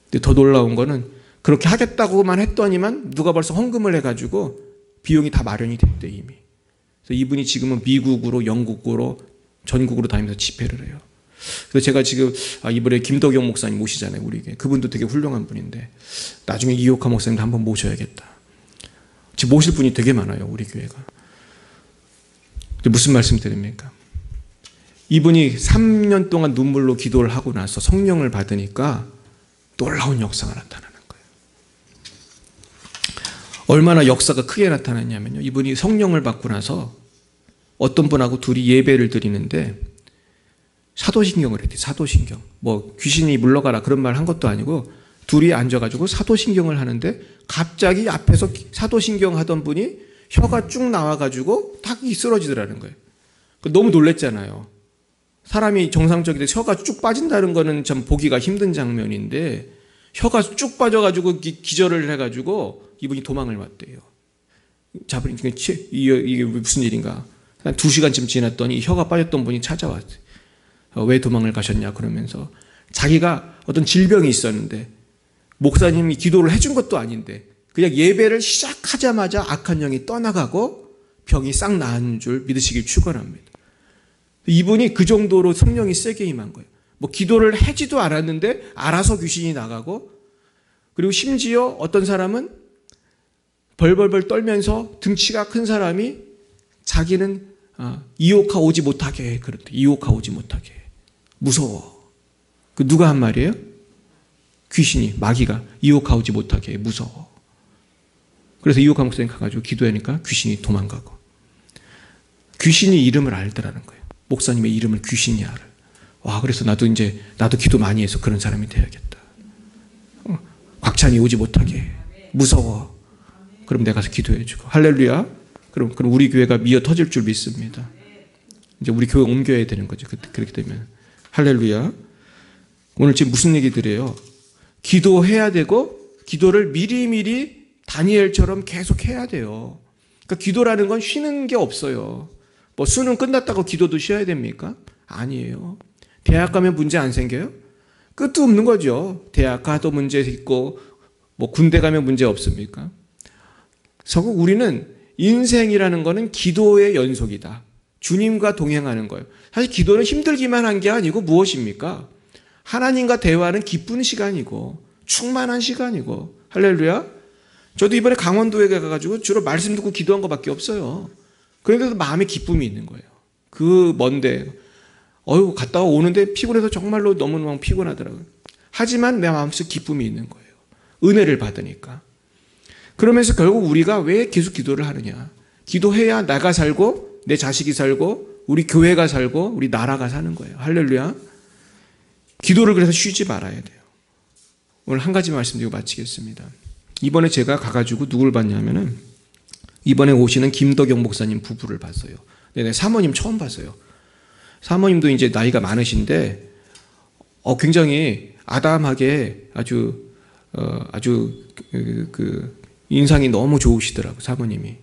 근데 더 놀라운 거는 그렇게 하겠다고만 했더니만 누가 벌써 헌금을 해가지고 비용이 다 마련이 됐대 이미. 그래서 이분이 지금은 미국으로 영국으로 전국으로 다니면서 집회를 해요. 그래서 제가 지금 이번에 김덕영 목사님 모시잖아요. 우리 그분도 되게 훌륭한 분인데 나중에 이옥화 목사님도 한번 모셔야겠다. 지금 모실 분이 되게 많아요, 우리 교회가. 근데 무슨 말씀 드립니까? 이분이 3년 동안 눈물로 기도를 하고 나서 성령을 받으니까 놀라운 역사가 나타나는 거예요. 얼마나 역사가 크게 나타났냐면요, 이분이 성령을 받고 나서 어떤 분하고 둘이 예배를 드리는데 사도신경을 했대요. 사도신경. 뭐 귀신이 물러가라 그런 말 한 것도 아니고 둘이 앉아가지고 사도신경을 하는데 갑자기 앞에서 사도신경 하던 분이 혀가 쭉 나와가지고 딱 쓰러지더라는 거예요. 너무 놀랬잖아요. 사람이 정상적인데 혀가 쭉 빠진다는 거는 참 보기가 힘든 장면인데 혀가 쭉 빠져가지고 기절을 해가지고 이분이 도망을 왔대요. 잡으니까 이게 무슨 일인가. 한 2시간쯤 지났더니 혀가 빠졌던 분이 찾아왔어요. 왜 도망을 가셨냐 그러면서 자기가 어떤 질병이 있었는데 목사님이 기도를 해준 것도 아닌데 그냥 예배를 시작하자마자 악한 영이 떠나가고 병이 싹 나은 줄 믿으시길 축원합니다. 이분이 그 정도로 성령이 세게 임한 거예요. 뭐 기도를 하지도 않았는데 알아서 귀신이 나가고, 그리고 심지어 어떤 사람은 벌벌벌 떨면서 등치가 큰 사람이 자기는 이오카 오지 못하게 해. 그랬대. 이오카 오지 못하게 해. 무서워. 그 누가 한 말이에요? 귀신이, 마귀가 이오카 오지 못하게 해. 무서워. 그래서 이오카 목사님 가가지고 기도하니까 귀신이 도망가고. 귀신이 이름을 알더라는 거예요. 목사님의 이름을 귀신이 알아. 와, 그래서 나도 기도 많이 해서 그런 사람이 돼야겠다. 곽찬이 오지 못하게 해. 무서워. 그럼 내가 가서 기도해주고. 할렐루야. 그럼 우리 교회가 미어 터질 줄 믿습니다. 이제 우리 교회 옮겨야 되는 거죠. 그렇게 되면. 할렐루야. 오늘 지금 무슨 얘기 드려요? 기도해야 되고, 기도를 미리미리 다니엘처럼 계속 해야 돼요. 그러니까 기도라는 건 쉬는 게 없어요. 뭐 수능 끝났다고 기도도 쉬어야 됩니까? 아니에요. 대학 가면 문제 안 생겨요? 끝도 없는 거죠. 대학 가도 문제 있고, 뭐 군대 가면 문제 없습니까? 그래서 우리는 인생이라는 거는 기도의 연속이다. 주님과 동행하는 거예요. 사실 기도는 힘들기만 한 게 아니고 무엇입니까? 하나님과 대화는 기쁜 시간이고 충만한 시간이고. 할렐루야. 저도 이번에 강원도에 가가지고 주로 말씀 듣고 기도한 것밖에 없어요. 그런데도 마음에 기쁨이 있는 거예요. 그 먼데 갔다가 오는데 피곤해서 정말로 너무너무 피곤하더라고요. 하지만 내 마음속에 기쁨이 있는 거예요. 은혜를 받으니까. 그러면서 결국 우리가 왜 계속 기도를 하느냐. 기도해야 나가 살고 내 자식이 살고 우리 교회가 살고 우리 나라가 사는 거예요. 할렐루야. 기도를 그래서 쉬지 말아야 돼요. 오늘 한 가지 말씀드리고 마치겠습니다. 이번에 제가 가가지고 누굴 봤냐면은 이번에 오시는 김덕영 목사님 부부를 봤어요. 네, 사모님 처음 봤어요. 사모님도 이제 나이가 많으신데 굉장히 아담하게 아주 인상이 너무 좋으시더라고요, 사모님이.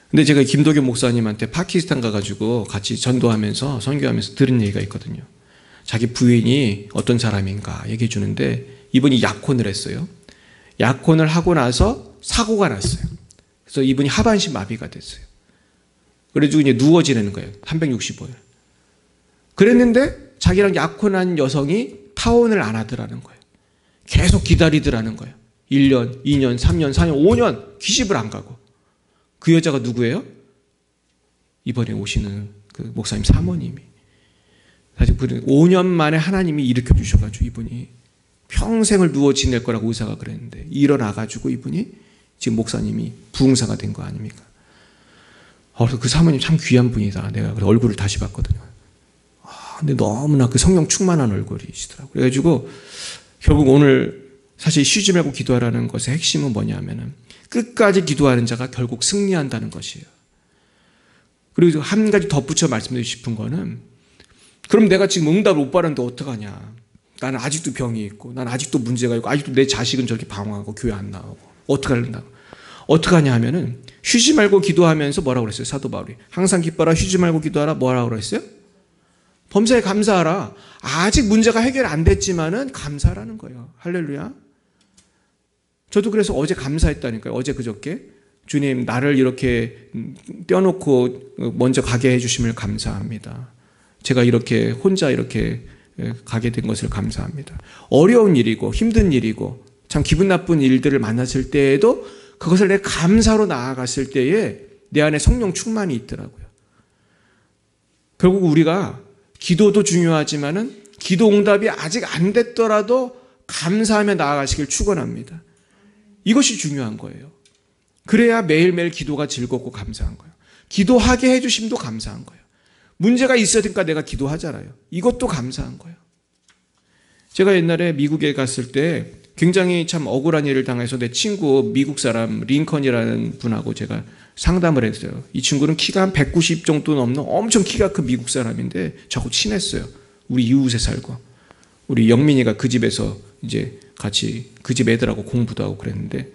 근데 제가 김덕영 목사님한테 파키스탄 가가지고 같이 전도하면서 선교하면서 들은 얘기가 있거든요. 자기 부인이 어떤 사람인가 얘기해 주는데 이분이 약혼을 했어요. 약혼을 하고 나서 사고가 났어요. 그래서 이분이 하반신 마비가 됐어요. 그래가지고 이제 누워 지내는 거예요. 365일. 그랬는데 자기랑 약혼한 여성이 타원을 안 하더라는 거예요. 계속 기다리더라는 거예요. 1년, 2년, 3년, 4년, 5년 기십을 안 가고. 그 여자가 누구예요? 이번에 오시는 그 목사님 사모님이. 사실 5년 만에 하나님이 일으켜 주셔가지고 이분이 평생을 누워 지낼 거라고 의사가 그랬는데 일어나가지고 이분이 지금 목사님이 부흥사가 된 거 아닙니까? 그래서 그 사모님 참 귀한 분이다. 내가 그래서 얼굴을 다시 봤거든요. 근데 너무나 그 성령 충만한 얼굴이시더라고요. 그래가지고 결국 오늘 사실 쉬지 말고 기도하라는 것의 핵심은 뭐냐면은 끝까지 기도하는 자가 결국 승리한다는 것이에요. 그리고 한 가지 덧붙여 말씀드리고 싶은 거는 그럼 내가 지금 응답을 못 받았는데 어떡하냐. 나는 아직도 병이 있고 난 아직도 문제가 있고 아직도 내 자식은 저렇게 방황하고 교회 안 나오고 어떡하려고. 어떡하냐 하면은 쉬지 말고 기도하면서 뭐라고 그랬어요? 사도 바울이. 항상 기뻐라 쉬지 말고 기도하라 뭐라고 그랬어요? 범사에 감사하라. 아직 문제가 해결 안 됐지만은 감사하라는 거예요. 할렐루야. 저도 그래서 어제 감사했다니까요. 어제 그저께 주님 나를 이렇게 떼어놓고 먼저 가게 해주심을 감사합니다. 제가 이렇게 혼자 이렇게 가게 된 것을 감사합니다. 어려운 일이고 힘든 일이고 참 기분 나쁜 일들을 만났을 때에도 그것을 내 감사로 나아갔을 때에 내 안에 성령 충만이 있더라고요. 결국 우리가 기도도 중요하지만은 기도 응답이 아직 안 됐더라도 감사하며 나아가시길 축원합니다. 이것이 중요한 거예요. 그래야 매일매일 기도가 즐겁고 감사한 거예요. 기도하게 해주심도 감사한 거예요. 문제가 있으니까 내가 기도하잖아요. 이것도 감사한 거예요. 제가 옛날에 미국에 갔을 때 굉장히 참 억울한 일을 당해서 내 친구 미국 사람 링컨이라는 분하고 제가 상담을 했어요. 이 친구는 키가 한 190 정도 넘는 엄청 키가 큰 미국 사람인데 저하고 친했어요. 우리 이웃에 살고. 우리 영민이가 그 집에서 이제 같이 그 집 애들하고 공부도 하고 그랬는데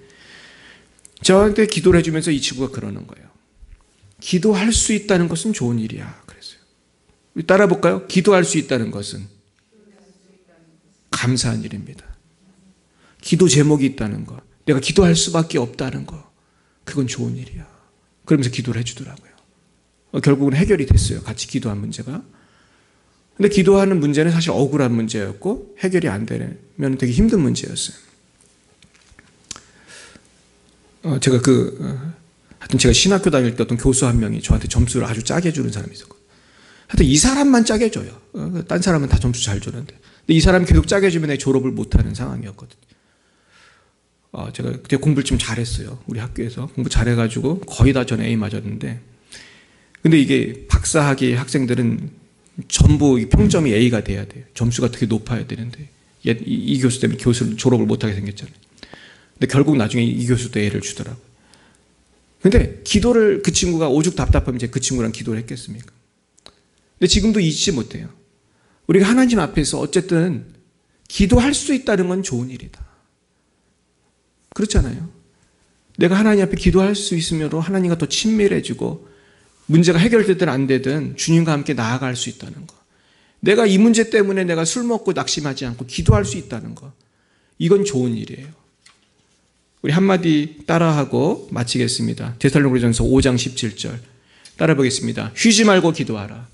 저한테 기도를 해주면서 이 친구가 그러는 거예요. 기도할 수 있다는 것은 좋은 일이야. 그랬어요. 우리 따라 볼까요? 기도할 수 있다는 것은 감사한 일입니다. 기도 제목이 있다는 거, 내가 기도할 수밖에 없다는 거, 그건 좋은 일이야. 그러면서 기도를 해주더라고요. 결국은 해결이 됐어요. 같이 기도한 문제가. 근데 기도하는 문제는 사실 억울한 문제였고 해결이 안 되면 되게 힘든 문제였어요. 하여튼 제가 신학교 다닐 때 어떤 교수 한 명이 저한테 점수를 아주 짜게 주는 사람이 있었거든요. 하여튼 이 사람만 짜게 줘요. 딴 사람은 다 점수 잘 주는데. 근데 이 사람이 계속 짜게 주면 내가 졸업을 못하는 상황이었거든요. 제가 그때 공부를 좀 잘했어요. 우리 학교에서. 공부 잘해가지고 거의 다 전 A 맞았는데. 근데 이게 박사학위 학생들은 전부 평점이 A가 돼야 돼요. 점수가 되게 높아야 되는데. 이 교수 때문에 교수를 졸업을 못하게 생겼잖아요. 근데 결국 나중에 이 교수도 A를 주더라고요. 근데 기도를 그 친구가 오죽 답답하면 이제 그 친구랑 기도를 했겠습니까? 근데 지금도 잊지 못해요. 우리가 하나님 앞에서 어쨌든 기도할 수 있다는 건 좋은 일이다. 그렇잖아요. 내가 하나님 앞에 기도할 수 있으므로 하나님과 더 친밀해지고 문제가 해결되든 안 되든 주님과 함께 나아갈 수 있다는 거. 내가 이 문제 때문에 내가 술 먹고 낙심하지 않고 기도할 수 있다는 거. 이건 좋은 일이에요. 우리 한마디 따라하고 마치겠습니다. 데살로니가전서 5장 17절 따라 보겠습니다. 쉬지 말고 기도하라.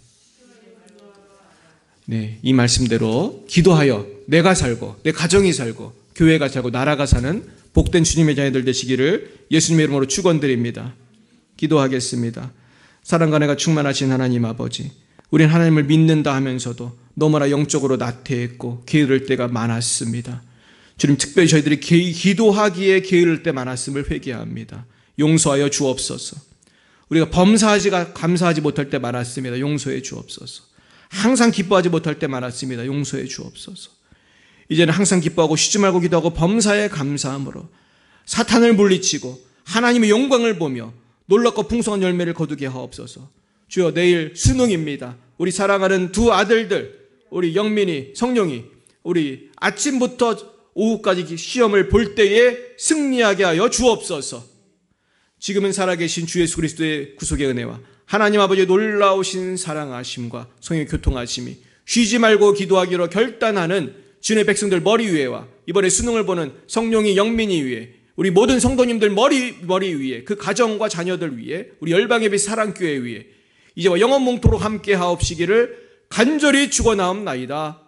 네, 이 말씀대로 기도하여 내가 살고 내 가정이 살고 교회가 살고 나라가 사는 복된 주님의 자녀들 되시기를 예수님의 이름으로 축원드립니다. 기도하겠습니다. 사랑과 내가 충만하신 하나님 아버지, 우리는 하나님을 믿는다 하면서도 너무나 영적으로 나태했고 게으를 때가 많았습니다. 주님, 특별히 저희들이 기도하기에 게으를 때 많았음을 회개합니다. 용서하여 주옵소서. 우리가 감사하지 못할 때 많았습니다. 용서해 주옵소서. 항상 기뻐하지 못할 때 많았습니다. 용서해 주옵소서. 이제는 항상 기뻐하고 쉬지 말고 기도하고 범사에 감사함으로 사탄을 물리치고 하나님의 영광을 보며 놀랍고 풍성한 열매를 거두게 하옵소서. 주여, 내일 수능입니다. 우리 사랑하는 두 아들들, 우리 영민이, 성령이 우리 아침부터 오후까지 시험을 볼 때에 승리하게 하여 주옵소서. 지금은 살아계신 주 예수 그리스도의 구속의 은혜와 하나님 아버지의 놀라우신 사랑하심과 성령의 교통하심이 쉬지 말고 기도하기로 결단하는 주님의 백성들 머리 위에와 이번에 수능을 보는 성령이 영민이 위에 우리 모든 성도님들 머리 위에 그 가정과 자녀들 위에 우리 열방예배 사랑교회 위에 이제와 영원 몽토록 함께 하옵시기를 간절히 축원하옵나이다.